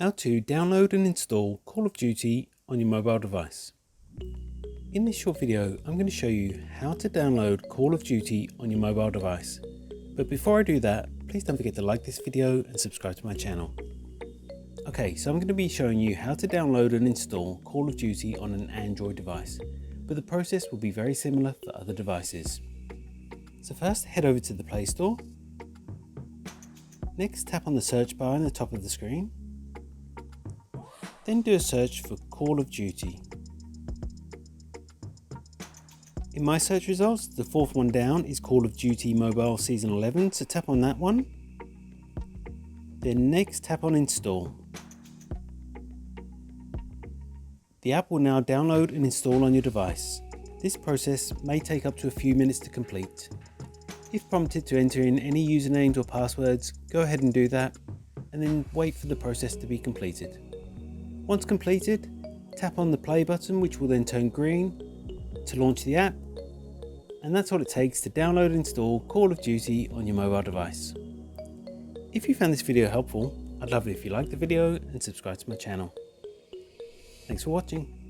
How to download and install Call of Duty on your mobile device. In this short video, I'm going to show you how to download Call of Duty on your mobile device. But before I do that, please don't forget to like this video and subscribe to my channel. Okay, so I'm going to be showing you how to download and install Call of Duty on an Android device, but the process will be very similar for other devices. So first, head over to the Play Store. Next, tap on the search bar in the top of the screen. Then do a search for Call of Duty. In my search results, the fourth one down is Call of Duty Mobile Season 11, so tap on that one. Then next tap on Install. The app will now download and install on your device. This process may take up to a few minutes to complete. If prompted to enter in any usernames or passwords, go ahead and do that, and then wait for the process to be completed. Once completed, tap on the play button, which will then turn green to launch the app, and that's all it takes to download and install Call of Duty on your mobile device. If you found this video helpful, I'd love it if you liked the video and subscribe to my channel. Thanks for watching.